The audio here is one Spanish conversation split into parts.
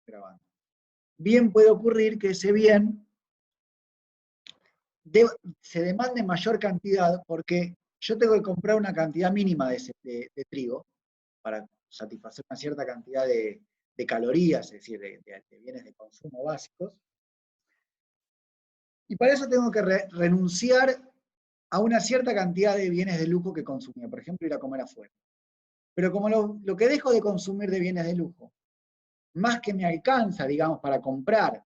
grabando. Bien puede ocurrir que ese bien se demande mayor cantidad porque yo tengo que comprar una cantidad mínima de trigo para satisfacer una cierta cantidad de calorías, es decir, de bienes de consumo básicos. Y para eso tengo que renunciar a una cierta cantidad de bienes de lujo que consumía, por ejemplo, ir a comer afuera. Pero como lo que dejo de consumir de bienes de lujo, más que me alcanza, digamos, para comprar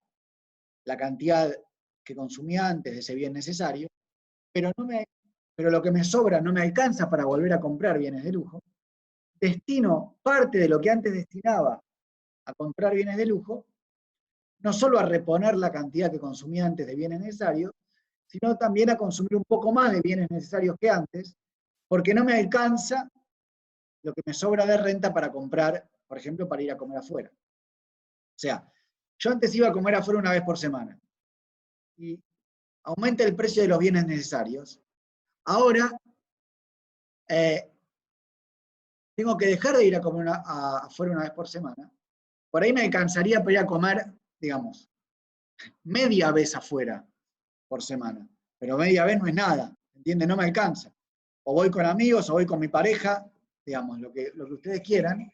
la cantidad que consumía antes de ese bien necesario, pero lo que me sobra no me alcanza para volver a comprar bienes de lujo, destino parte de lo que antes destinaba a comprar bienes de lujo, no solo a reponer la cantidad que consumía antes de bienes necesarios, sino también a consumir un poco más de bienes necesarios que antes, porque no me alcanza lo que me sobra de renta para comprar, por ejemplo, para ir a comer afuera. O sea, yo antes iba a comer afuera una vez por semana, y aumenta el precio de los bienes necesarios. Ahora, tengo que dejar de ir a comer afuera una vez por semana. Por ahí me alcanzaría para ir a comer, digamos, media vez afuera por semana. Pero media vez no es nada, ¿entiendes? No me alcanza. O voy con amigos, o voy con mi pareja, digamos, lo que ustedes quieran.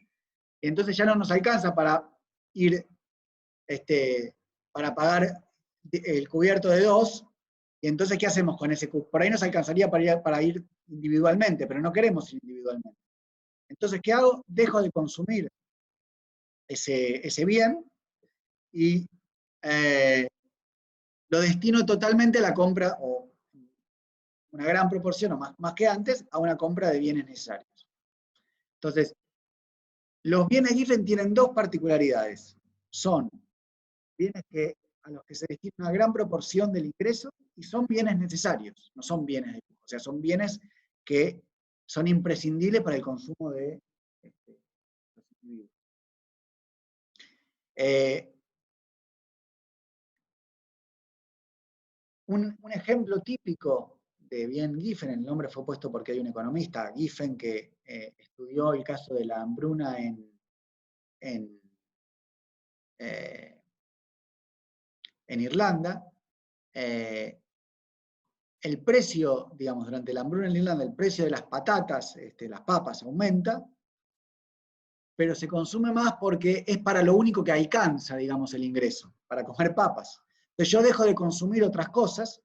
Y entonces ya no nos alcanza para ir, para pagar el cubierto de 2. Y entonces, ¿qué hacemos con ese cubierto? Por ahí nos alcanzaría para ir individualmente, pero no queremos ir individualmente. Entonces, ¿qué hago? Dejo de consumir ese bien y lo destino totalmente a la compra, o una gran proporción, o más que antes, a una compra de bienes necesarios. Entonces, los bienes Giffen tienen dos particularidades. Son bienes a los que se destina una gran proporción del ingreso y son bienes necesarios, no son bienes de lujo. O sea, son bienes que son imprescindibles para el consumo de los individuos. Un ejemplo típico de bien Giffen, el nombre fue puesto porque hay un economista, Giffen, que estudió el caso de la hambruna en Irlanda. El precio, digamos, durante la hambruna en Irlanda, el precio de las patatas, las papas, aumenta, pero se consume más porque es para lo único que alcanza, digamos, el ingreso, para comer papas. Entonces yo dejo de consumir otras cosas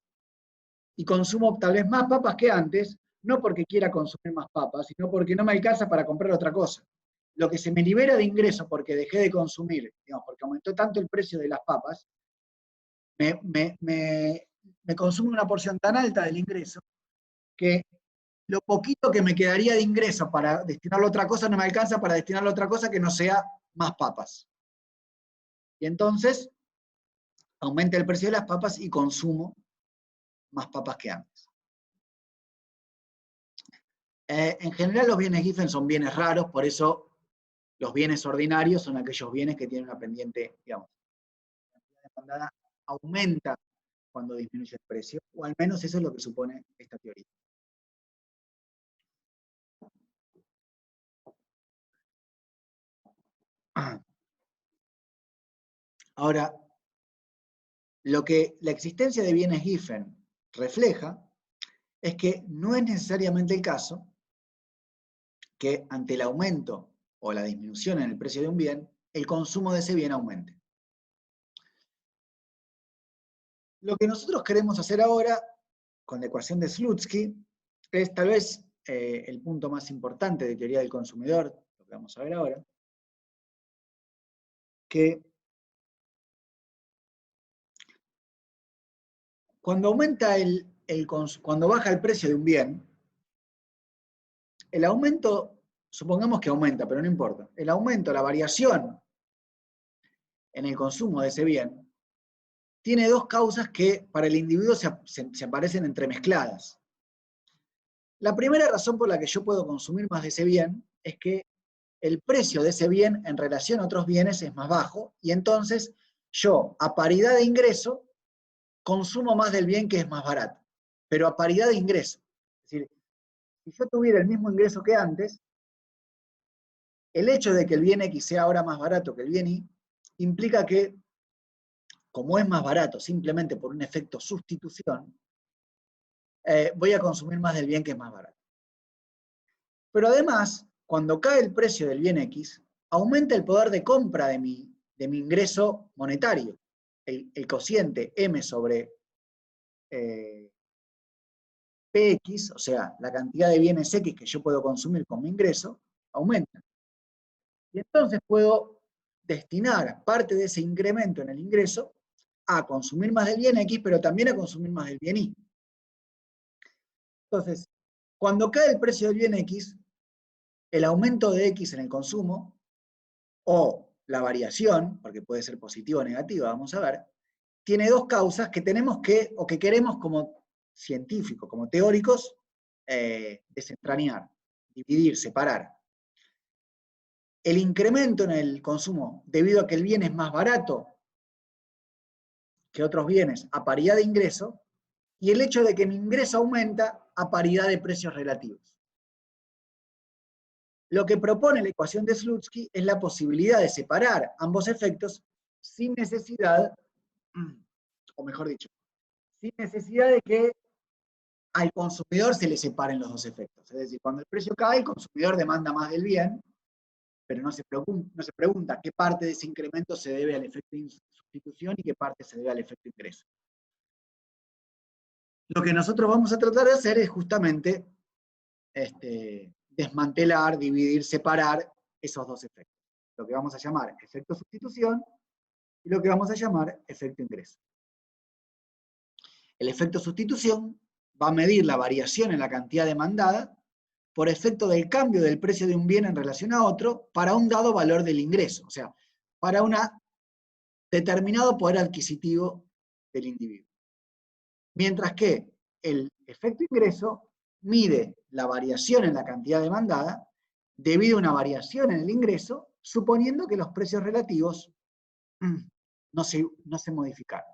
y consumo tal vez más papas que antes, no porque quiera consumir más papas, sino porque no me alcanza para comprar otra cosa. Lo que se me libera de ingreso porque dejé de consumir, digamos, porque aumentó tanto el precio de las papas, me consume una porción tan alta del ingreso que lo poquito que me quedaría de ingreso para destinarlo a otra cosa no me alcanza para destinarlo a otra cosa que no sea más papas. Y entonces aumenta el precio de las papas y consumo más papas que antes. En general los bienes Giffen son bienes raros, por eso los bienes ordinarios son aquellos bienes que tienen una pendiente, digamos, la cantidad demandada aumenta cuando disminuye el precio, o al menos eso es lo que supone esta teoría. Ahora, lo que la existencia de bienes Giffen refleja es que no es necesariamente el caso que ante el aumento o la disminución en el precio de un bien, el consumo de ese bien aumente. Lo que nosotros queremos hacer ahora con la ecuación de Slutsky es tal vez el punto más importante de teoría del consumidor, lo que vamos a ver ahora, que cuando cuando baja el precio de un bien, el aumento, supongamos que aumenta, pero no importa, el aumento, la variación en el consumo de ese bien, tiene dos causas que para el individuo se aparecen entremezcladas. La primera razón por la que yo puedo consumir más de ese bien es que el precio de ese bien en relación a otros bienes es más bajo, y entonces yo, a paridad de ingreso, consumo más del bien que es más barato, pero a paridad de ingreso. Es decir, si yo tuviera el mismo ingreso que antes, el hecho de que el bien X sea ahora más barato que el bien Y implica que, como es más barato simplemente por un efecto sustitución, voy a consumir más del bien que es más barato. Pero además, cuando cae el precio del bien X, aumenta el poder de compra de mi ingreso monetario. El cociente M sobre PX, o sea, la cantidad de bienes X que yo puedo consumir con mi ingreso, aumenta. Y entonces puedo destinar parte de ese incremento en el ingreso a consumir más del bien X, pero también a consumir más del bien Y. Entonces, cuando cae el precio del bien X, el aumento de X en el consumo, o la variación, porque puede ser positiva o negativa, vamos a ver, tiene dos causas que tenemos que, o que queremos como científicos, como teóricos, desentrañar, dividir, separar. El incremento en el consumo debido a que el bien es más barato que otros bienes a paridad de ingreso, y el hecho de que mi ingreso aumenta a paridad de precios relativos. Lo que propone la ecuación de Slutsky es la posibilidad de separar ambos efectos sin necesidad, o mejor dicho, sin necesidad de que al consumidor se le separen los dos efectos. Es decir, cuando el precio cae, el consumidor demanda más del bien, pero no se pregunta qué parte de ese incremento se debe al efecto de sustitución y qué parte se debe al efecto de ingreso. Lo que nosotros vamos a tratar de hacer es justamente desmantelar, dividir, separar esos dos efectos. Lo que vamos a llamar efecto sustitución y lo que vamos a llamar efecto ingreso. El efecto sustitución va a medir la variación en la cantidad demandada por efecto del cambio del precio de un bien en relación a otro para un dado valor del ingreso, o sea, para un determinado poder adquisitivo del individuo. Mientras que el efecto ingreso mide la variación en la cantidad demandada debido a una variación en el ingreso, suponiendo que los precios relativos no se modificaron.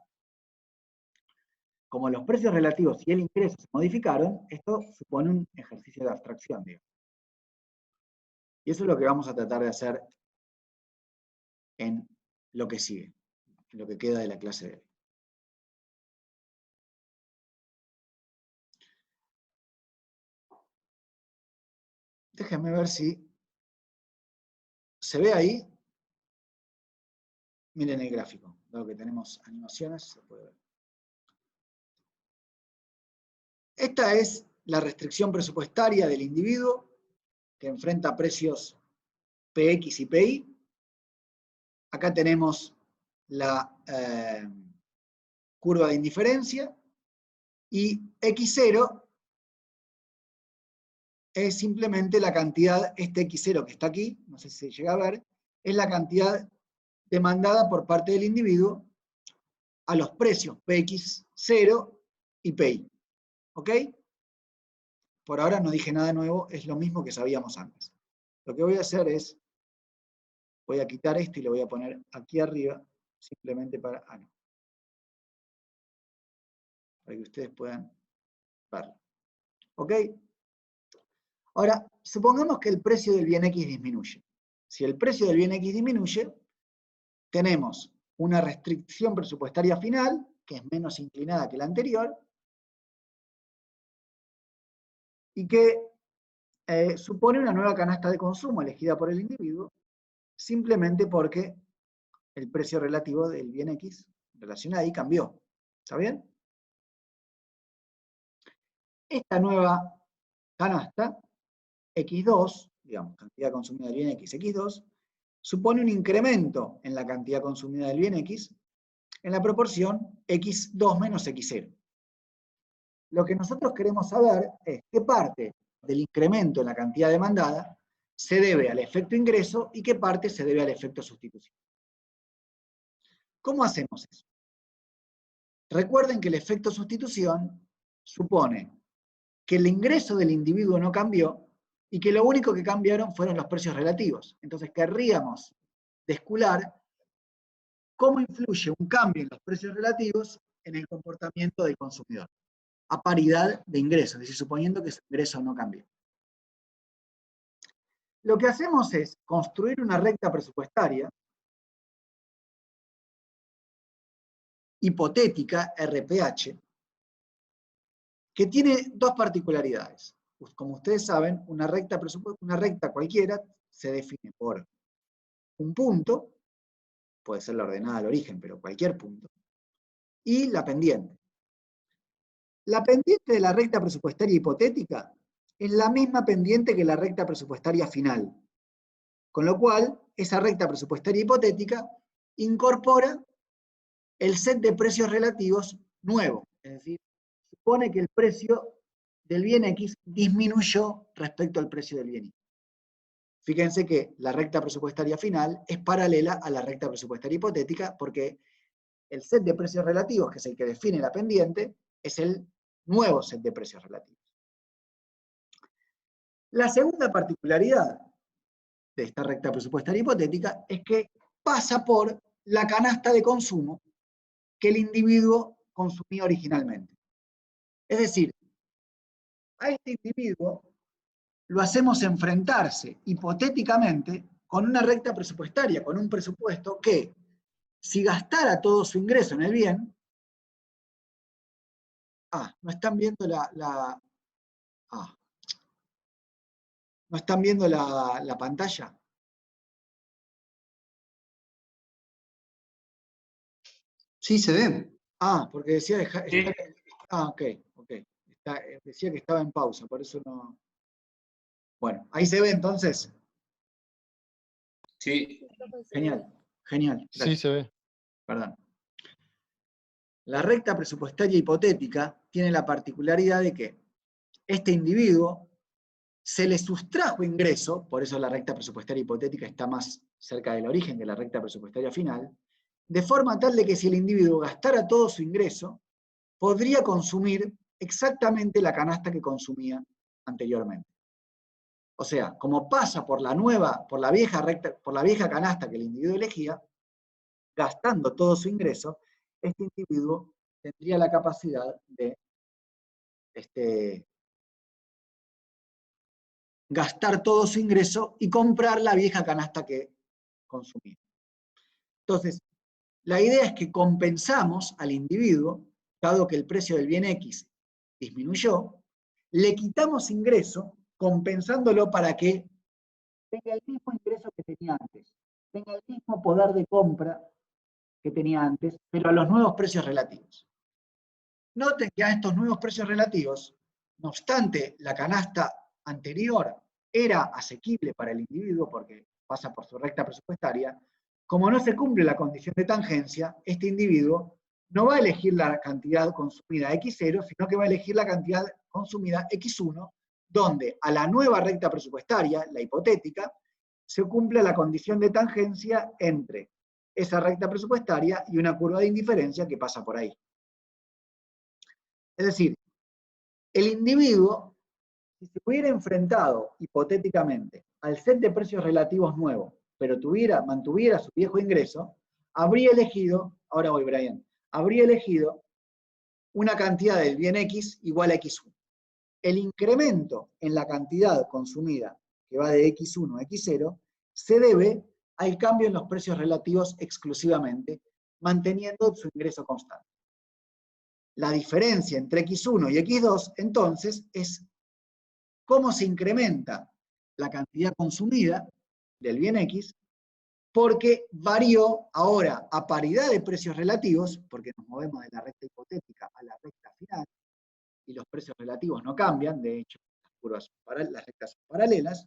Como los precios relativos y el ingreso se modificaron, esto supone un ejercicio de abstracción, digamos. Y eso es lo que vamos a tratar de hacer en lo que sigue, en lo que queda de la clase de hoy. Déjenme ver si se ve ahí. Miren el gráfico, dado que tenemos animaciones, se puede ver. Esta es la restricción presupuestaria del individuo que enfrenta precios PX y PI. Acá tenemos la curva de indiferencia y X0 es simplemente la cantidad, este X0 que está aquí, no sé si se llega a ver, es la cantidad demandada por parte del individuo a los precios PX0 y PI. ¿Ok? Por ahora no dije nada nuevo, es lo mismo que sabíamos antes. Lo que voy a hacer es, voy a quitar esto y lo voy a poner aquí arriba, simplemente para que ustedes puedan verlo. ¿Ok? Ahora, supongamos que el precio del bien X disminuye. Si el precio del bien X disminuye, tenemos una restricción presupuestaria final, que es menos inclinada que la anterior, y que supone una nueva canasta de consumo elegida por el individuo, simplemente porque el precio relativo del bien X en relación a Y cambió. ¿Está bien? Esta nueva canasta, X2, digamos, cantidad consumida del bien X, X2, supone un incremento en la cantidad consumida del bien X en la proporción X2 menos X0. Lo que nosotros queremos saber es qué parte del incremento en la cantidad demandada se debe al efecto ingreso y qué parte se debe al efecto sustitución. ¿Cómo hacemos eso? Recuerden que el efecto sustitución supone que el ingreso del individuo no cambió y que lo único que cambiaron fueron los precios relativos. Entonces querríamos descular cómo influye un cambio en los precios relativos en el comportamiento del consumidor, a paridad de ingresos, es decir, suponiendo que su ingreso no cambió. Lo que hacemos es construir una recta presupuestaria hipotética, RPH, que tiene dos particularidades. Como ustedes saben, una recta cualquiera se define por un punto, puede ser la ordenada al origen, pero cualquier punto, y la pendiente. La pendiente de la recta presupuestaria hipotética es la misma pendiente que la recta presupuestaria final, con lo cual esa recta presupuestaria hipotética incorpora el set de precios relativos nuevo, es decir, supone que el precio del bien X disminuyó respecto al precio del bien Y. Fíjense que la recta presupuestaria final es paralela a la recta presupuestaria hipotética porque el set de precios relativos, que es el que define la pendiente, es el nuevo set de precios relativos. La segunda particularidad de esta recta presupuestaria hipotética es que pasa por la canasta de consumo que el individuo consumía originalmente. Es decir, a este individuo lo hacemos enfrentarse hipotéticamente con una recta presupuestaria, con un presupuesto que, si gastara todo su ingreso en el bien, no están viendo ¿no están viendo la pantalla? Sí, se ve. Porque decía Sí. ok. Decía que estaba en pausa, por eso no. Bueno, ahí se ve entonces. Sí. Genial. Gracias. Sí, se ve. Perdón. La recta presupuestaria hipotética tiene la particularidad de que este individuo se le sustrajo ingreso, por eso la recta presupuestaria hipotética está más cerca del origen que la recta presupuestaria final, de forma tal de que si el individuo gastara todo su ingreso, podría consumir exactamente la canasta que consumía anteriormente. O sea, como pasa por la vieja canasta que el individuo elegía, gastando todo su ingreso, este individuo tendría la capacidad de gastar todo su ingreso y comprar la vieja canasta que consumía. Entonces, la idea es que compensamos al individuo, dado que el precio del bien X disminuyó, le quitamos ingreso compensándolo para que tenga el mismo ingreso que tenía antes, tenga el mismo poder de compra que tenía antes, pero a los nuevos precios relativos. Noten que a estos nuevos precios relativos, no obstante la canasta anterior era asequible para el individuo porque pasa por su recta presupuestaria, como no se cumple la condición de tangencia, este individuo no va a elegir la cantidad consumida X0, sino que va a elegir la cantidad consumida X1, donde a la nueva recta presupuestaria, la hipotética, se cumple la condición de tangencia entre esa recta presupuestaria y una curva de indiferencia que pasa por ahí. Es decir, el individuo, si se hubiera enfrentado hipotéticamente al set de precios relativos nuevo, pero mantuviera su viejo ingreso, habría elegido, ahora voy Brian, habría elegido una cantidad del bien X igual a X1. El incremento en la cantidad consumida, que va de X1 a X0, se debe al cambio en los precios relativos exclusivamente, manteniendo su ingreso constante. La diferencia entre X1 y X2, entonces, es cómo se incrementa la cantidad consumida del bien X, porque varió ahora a paridad de precios relativos, porque nos movemos de la recta hipotética a la recta final, y los precios relativos no cambian, de hecho, las rectas son paralelas.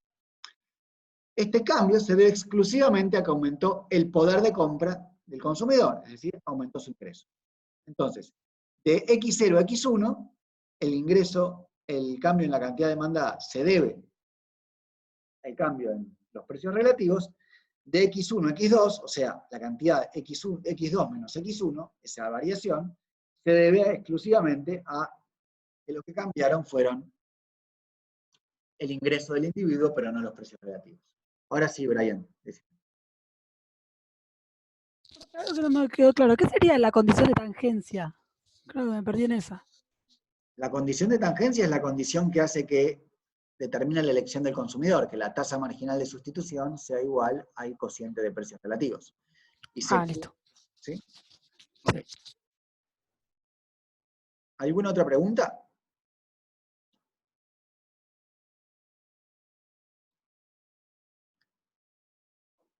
Este cambio se debe exclusivamente a que aumentó el poder de compra del consumidor, es decir, aumentó su ingreso. Entonces, de X0 a X1, el cambio en la cantidad demandada se debe al cambio en los precios relativos. De X1 a X2, o sea, la cantidad X2 menos X1, esa variación, se debe exclusivamente a que lo que cambiaron fueron el ingreso del individuo, pero no los precios relativos. Ahora sí, Brian. Eso no me quedó claro. ¿Qué sería la condición de tangencia? Creo que me perdí en esa. La condición de tangencia es la condición que hace que determina la elección del consumidor, que la tasa marginal de sustitución sea igual al cociente de precios relativos. Y listo. ¿sí? Okay. ¿Alguna otra pregunta?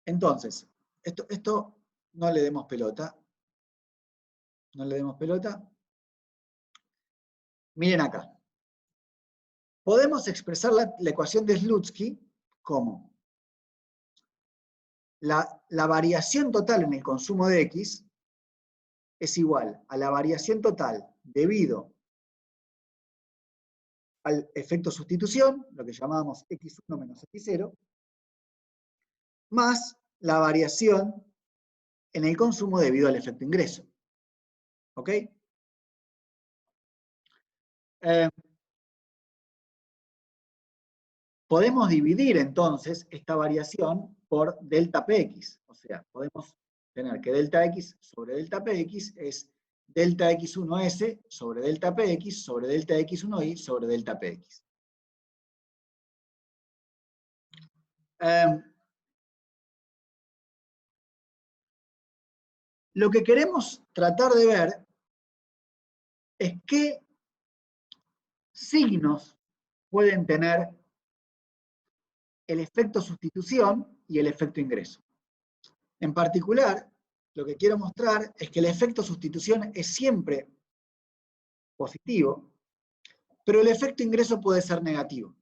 Entonces, esto no le demos pelota. No le demos pelota. Miren acá. Podemos expresar la ecuación de Slutsky como la variación total en el consumo de X es igual a la variación total debido al efecto sustitución, lo que llamábamos X1 menos X0, más la variación en el consumo debido al efecto ingreso. ¿Ok? Podemos dividir entonces esta variación por delta Px. O sea, podemos tener que delta X sobre delta Px es delta X1S sobre delta Px sobre delta X1Y sobre delta Px. Lo que queremos tratar de ver es qué signos pueden tener el efecto sustitución y el efecto ingreso. En particular, lo que quiero mostrar es que el efecto sustitución es siempre positivo, pero el efecto ingreso puede ser negativo.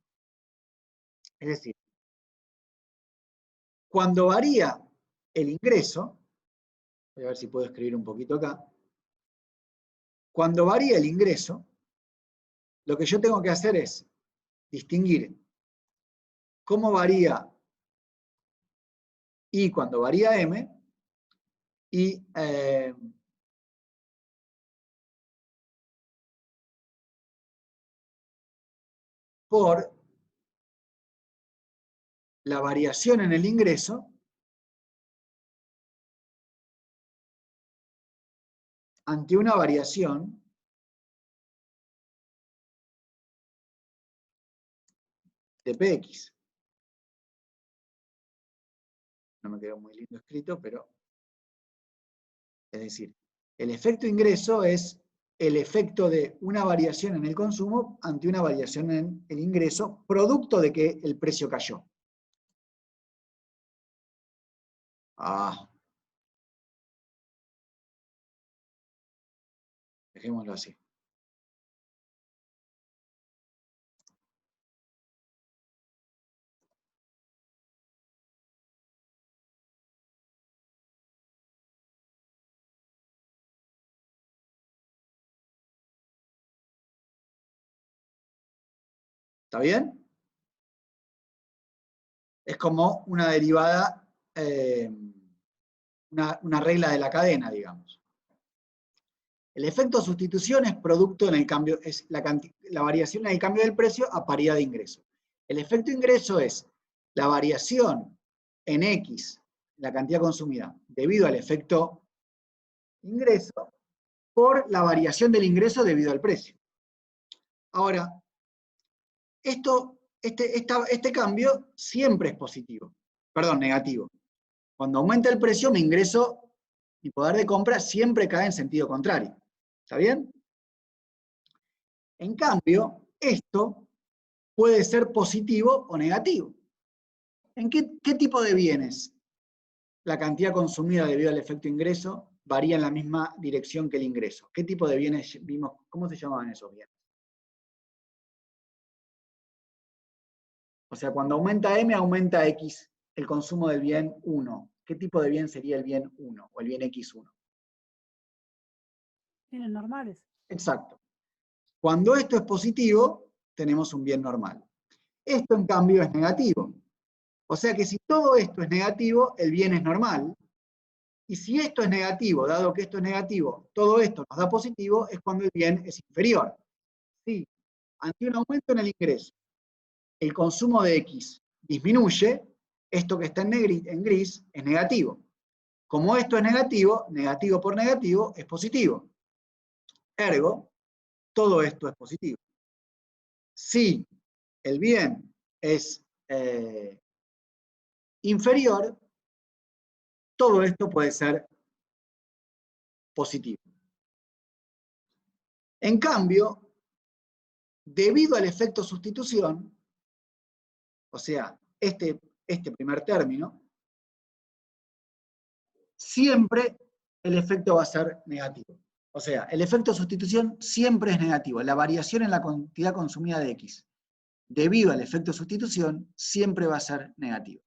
Es decir, cuando varía el ingreso, voy a ver si puedo escribir un poquito acá, cuando varía el ingreso, lo que yo tengo que hacer es distinguir cómo varía I cuando varía M y por la variación en el ingreso ante una variación de Px. No me quedó muy lindo escrito, pero es decir, el efecto ingreso es el efecto de una variación en el consumo ante una variación en el ingreso, producto de que el precio cayó. Dejémoslo así. ¿Está bien? Es como una derivada, una regla de la cadena, digamos. El efecto sustitución es producto en el cambio, es la variación en el cambio del precio a paridad de ingreso. El efecto ingreso es la variación en X, la cantidad consumida, debido al efecto ingreso, por la variación del ingreso debido al precio. Ahora, este cambio siempre es positivo, perdón, negativo. Cuando aumenta el precio, mi ingreso, mi poder de compra siempre cae en sentido contrario. ¿Está bien? En cambio, esto puede ser positivo o negativo. ¿En qué tipo de bienes la cantidad consumida debido al efecto ingreso varía en la misma dirección que el ingreso? ¿Qué tipo de bienes vimos? ¿Cómo se llamaban esos bienes? O sea, cuando aumenta M, aumenta X, el consumo del bien 1. ¿Qué tipo de bien sería el bien 1 o el bien X1? Bienes normales. Exacto. Cuando esto es positivo, tenemos un bien normal. Esto, en cambio, es negativo. O sea que si todo esto es negativo, el bien es normal. Y si esto es negativo, dado que esto es negativo, todo esto nos da positivo, es cuando el bien es inferior. Si ante un aumento en el ingreso, el consumo de X disminuye, esto que está en gris es negativo. Como esto es negativo, negativo por negativo es positivo. Ergo, todo esto es positivo. Si el bien es inferior, todo esto puede ser positivo. En cambio, debido al efecto sustitución, o sea, este primer término, siempre el efecto va a ser negativo. O sea, el efecto sustitución siempre es negativo. La variación en la cantidad consumida de X, debido al efecto sustitución, siempre va a ser negativo.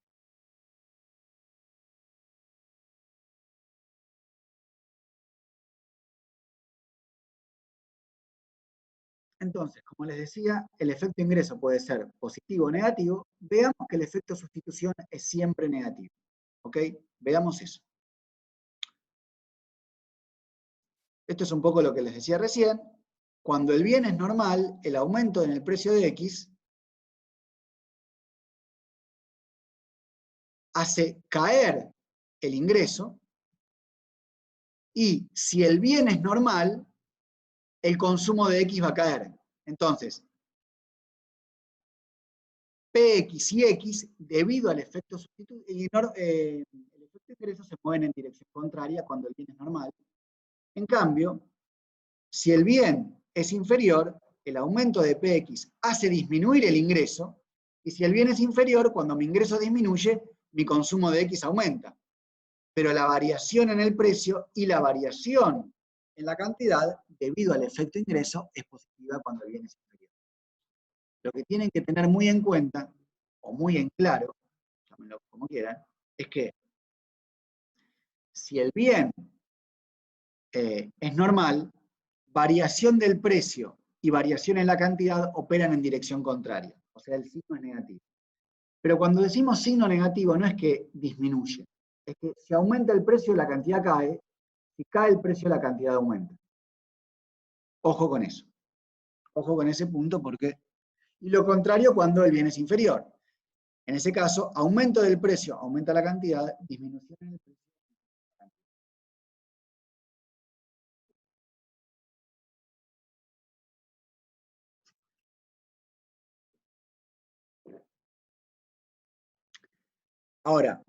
Entonces, como les decía, el efecto ingreso puede ser positivo o negativo. Veamos que el efecto sustitución es siempre negativo. ¿Ok? Veamos eso. Esto es un poco lo que les decía recién. Cuando el bien es normal, el aumento en el precio de X hace caer el ingreso, y si el bien es normal, el consumo de X va a caer. Entonces, PX y X, debido al efecto sustitución, el efecto ingreso se mueven en dirección contraria cuando el bien es normal. En cambio, si el bien es inferior, el aumento de PX hace disminuir el ingreso, y si el bien es inferior, cuando mi ingreso disminuye, mi consumo de X aumenta. Pero la variación en el precio y la variación en la cantidad, debido al efecto ingreso, es positiva cuando el bien es inferior. Lo que tienen que tener muy en cuenta, o muy en claro, llámenlo como quieran, es que si el bien es normal, variación del precio y variación en la cantidad operan en dirección contraria. O sea, el signo es negativo. Pero cuando decimos signo negativo, no es que disminuye. Es que si aumenta el precio, la cantidad cae. Si cae el precio, la cantidad aumenta. Ojo con eso. Ojo con ese punto porque... Y lo contrario cuando el bien es inferior. En ese caso, aumento del precio, aumenta la cantidad, disminución en el precio. Ahora,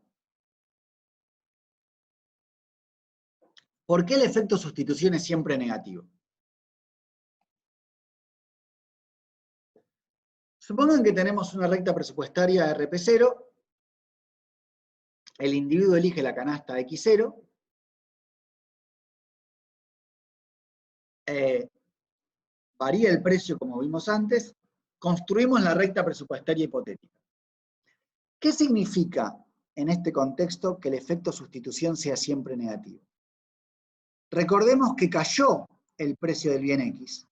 ¿por qué el efecto sustitución es siempre negativo? Supongan que tenemos una recta presupuestaria RP0, el individuo elige la canasta X0, varía el precio como vimos antes, construimos la recta presupuestaria hipotética. ¿Qué significa en este contexto que el efecto sustitución sea siempre negativo? Recordemos que cayó el precio del bien X.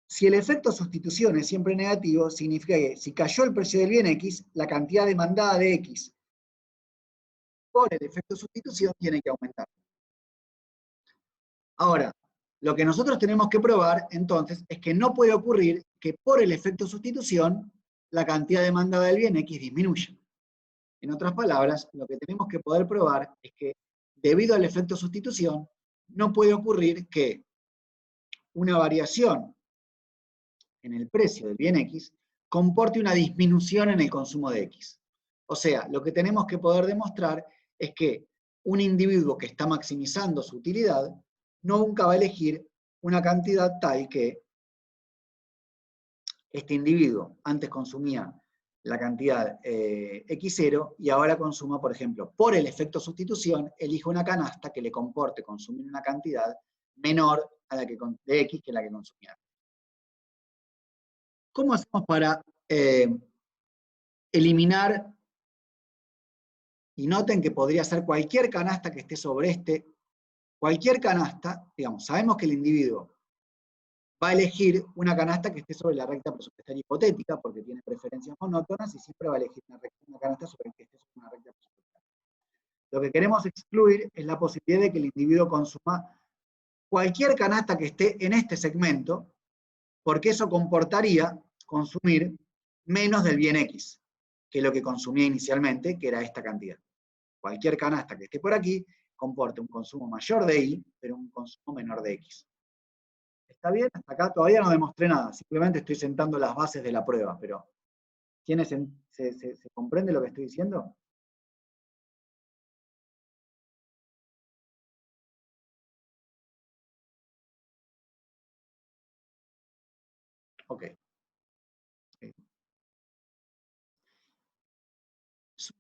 Si el efecto sustitución es siempre negativo, significa que si cayó el precio del bien X, la cantidad demandada de X por el efecto sustitución tiene que aumentar. Ahora, lo que nosotros tenemos que probar, entonces, es que no puede ocurrir que por el efecto sustitución la cantidad demandada del bien X disminuya. En otras palabras, lo que tenemos que poder probar es que, debido al efecto sustitución, no puede ocurrir que una variación en el precio del bien X comporte una disminución en el consumo de X. O sea, lo que tenemos que poder demostrar es que un individuo que está maximizando su utilidad nunca va a elegir una cantidad tal que este individuo antes consumía la cantidad X0 y ahora consuma, por ejemplo, por el efecto sustitución, elige una canasta que le comporte consumir una cantidad menor a la que, de X que la que consumía. ¿Cómo hacemos para eliminar? Y noten que podría ser cualquier canasta que esté sobre cualquier canasta, digamos, sabemos que el individuo va a elegir una canasta que esté sobre la recta presupuestaria hipotética, porque tiene preferencias monótonas, y siempre va a elegir una canasta sobre la que esté sobre una recta presupuestaria. Lo que queremos excluir es la posibilidad de que el individuo consuma cualquier canasta que esté en este segmento, porque eso comportaría consumir menos del bien X, que lo que consumía inicialmente, que era esta cantidad. Cualquier canasta que esté por aquí comporta un consumo mayor de Y, pero un consumo menor de X. ¿Está bien? Hasta acá todavía no demostré nada, simplemente estoy sentando las bases de la prueba, pero ¿quiénes se comprende lo que estoy diciendo? Ok.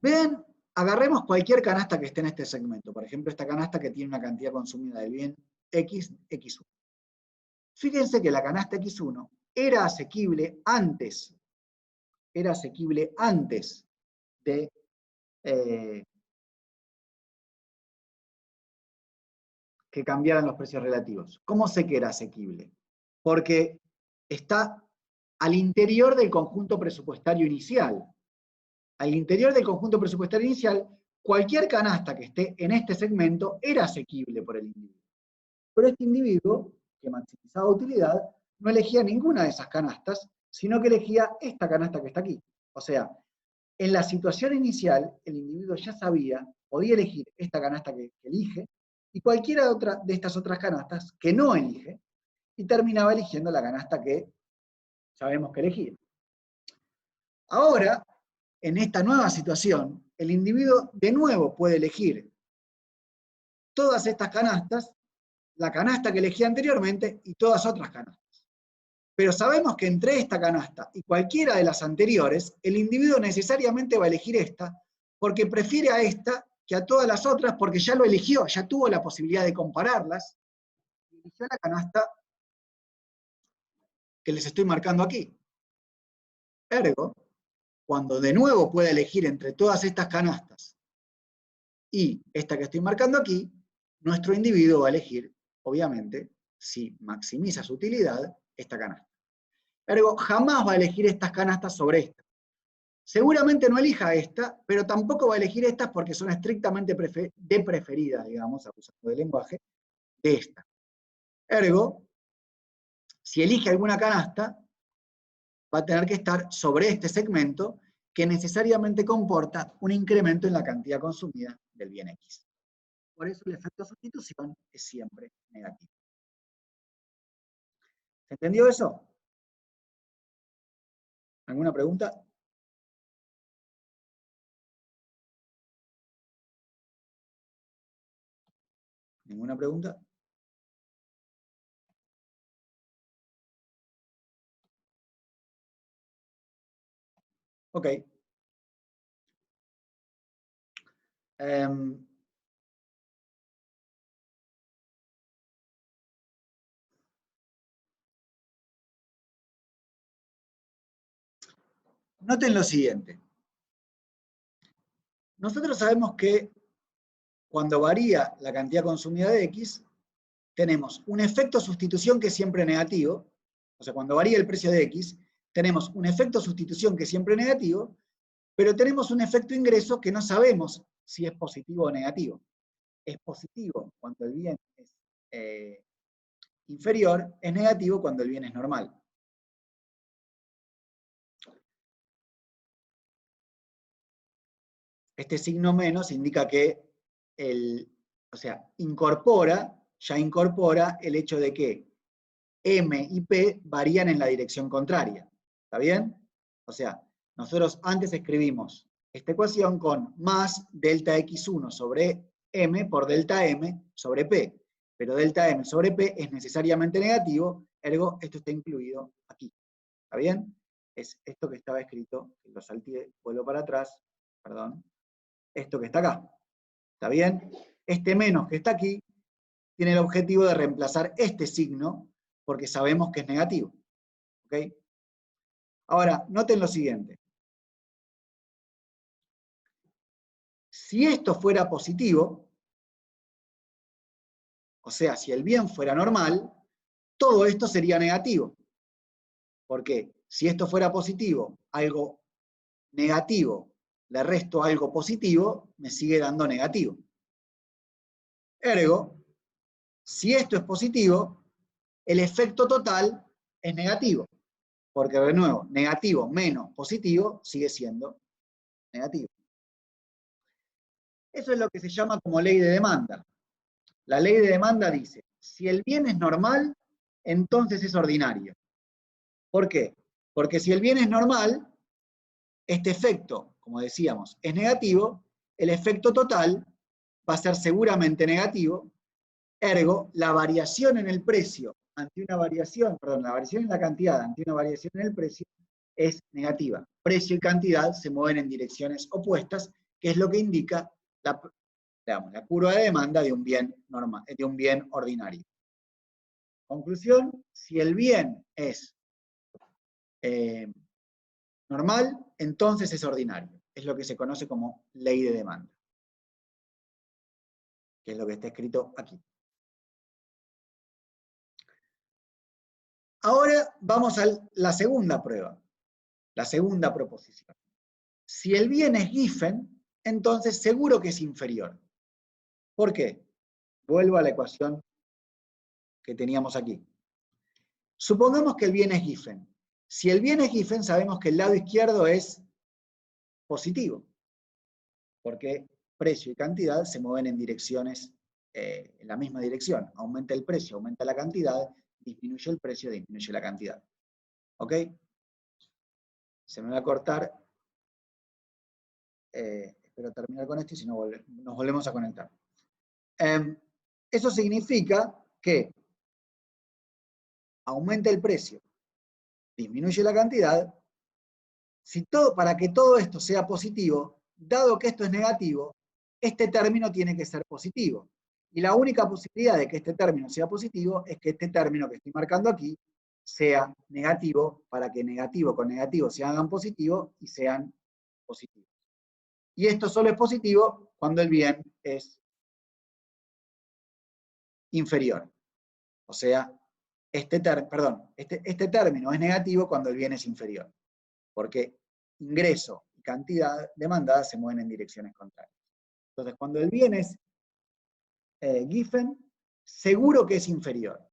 Ven, agarremos cualquier canasta que esté en este segmento. Por ejemplo, esta canasta que tiene una cantidad consumida del bien X, X1. Fíjense que la canasta X1 era asequible antes de que cambiaran los precios relativos. ¿Cómo sé que era asequible? Porque está al interior del conjunto presupuestario inicial. Al interior del conjunto presupuestario inicial, cualquier canasta que esté en este segmento era asequible por el individuo. Pero este individuo, que maximizaba utilidad, no elegía ninguna de esas canastas, sino que elegía esta canasta que está aquí. O sea, en la situación inicial, el individuo ya sabía, podía elegir esta canasta que elige, y cualquiera de estas otras canastas que no elige, y terminaba eligiendo la canasta que sabemos que elegía. Ahora, en esta nueva situación, el individuo de nuevo puede elegir todas estas canastas, la canasta que elegía anteriormente y todas otras canastas. Pero sabemos que entre esta canasta y cualquiera de las anteriores, el individuo necesariamente va a elegir esta, porque prefiere a esta que a todas las otras, porque ya lo eligió, ya tuvo la posibilidad de compararlas, y eligió la canasta que les estoy marcando aquí. Ergo, cuando de nuevo pueda elegir entre todas estas canastas y esta que estoy marcando aquí, nuestro individuo va a elegir, obviamente, si maximiza su utilidad, esta canasta. Ergo, jamás va a elegir estas canastas sobre esta. Seguramente no elija esta, pero tampoco va a elegir estas porque son estrictamente de preferidas, digamos, abusando del lenguaje, de esta. Ergo, si elige alguna canasta, va a tener que estar sobre este segmento que necesariamente comporta un incremento en la cantidad consumida del bien X. Por eso el efecto de sustitución es siempre negativo. ¿Se entendió eso? ¿Alguna pregunta? ¿Ninguna pregunta? Ok. Noten lo siguiente. Nosotros sabemos que cuando varía la cantidad consumida de X, tenemos un efecto sustitución que es siempre negativo. O sea, cuando varía el precio de X, tenemos un efecto sustitución que es siempre negativo, pero tenemos un efecto ingreso que no sabemos si es positivo o negativo. Es positivo cuando el bien es inferior, es negativo cuando el bien es normal. Este signo menos indica que ya incorpora el hecho de que M y P varían en la dirección contraria. ¿Está bien? O sea, nosotros antes escribimos esta ecuación con más delta X1 sobre M por delta M sobre P. Pero delta M sobre P es necesariamente negativo, ergo esto está incluido aquí. ¿Está bien? Es esto que estaba escrito, lo salté, vuelvo para atrás, perdón. Esto que está acá. ¿Está bien? Este menos que está aquí tiene el objetivo de reemplazar este signo porque sabemos que es negativo. ¿Ok? Ahora, noten lo siguiente. Si esto fuera positivo, o sea, si el bien fuera normal, todo esto sería negativo. ¿Por qué? Si esto fuera positivo, algo negativo, le resto algo positivo, me sigue dando negativo. Ergo, si esto es positivo, el efecto total es negativo. Porque, de nuevo, negativo menos positivo sigue siendo negativo. Eso es lo que se llama como ley de demanda. La ley de demanda dice, si el bien es normal, entonces es ordinario. ¿Por qué? Porque si el bien es normal, este efecto, como decíamos, es negativo, el efecto total va a ser seguramente negativo, Ergo, la variación en el precio ante una variación, perdón, la variación en la cantidad ante una variación en el precio es negativa. Precio y cantidad se mueven en direcciones opuestas, que es lo que indica la curva de demanda de un bien normal, de un bien ordinario. Conclusión, si el bien es normal, entonces es ordinario. Es lo que se conoce como ley de demanda, que es lo que está escrito aquí. Ahora vamos a la segunda prueba, la segunda proposición. Si el bien es Giffen, entonces seguro que es inferior. ¿Por qué? Vuelvo a la ecuación que teníamos aquí. Supongamos que el bien es Giffen. Si el bien es Giffen, sabemos que el lado izquierdo es positivo, porque precio y cantidad se mueven en direcciones, en la misma dirección. Aumenta el precio, aumenta la cantidad, disminuye el precio, disminuye la cantidad. ¿Ok? Se me va a cortar. Espero terminar con esto y si no nos volvemos a conectar. Eso significa que aumenta el precio, disminuye la cantidad. Para que todo esto sea positivo, dado que esto es negativo, este término tiene que ser positivo. Y la única posibilidad de que este término sea positivo es que este término que estoy marcando aquí sea negativo, para que negativo con negativo se hagan positivo y sean positivos. Y esto solo es positivo cuando el bien es inferior. O sea, este término es negativo cuando el bien es inferior, porque ingreso y cantidad demandada se mueven en direcciones contrarias. Entonces, cuando el bien es Giffen, seguro que es inferior.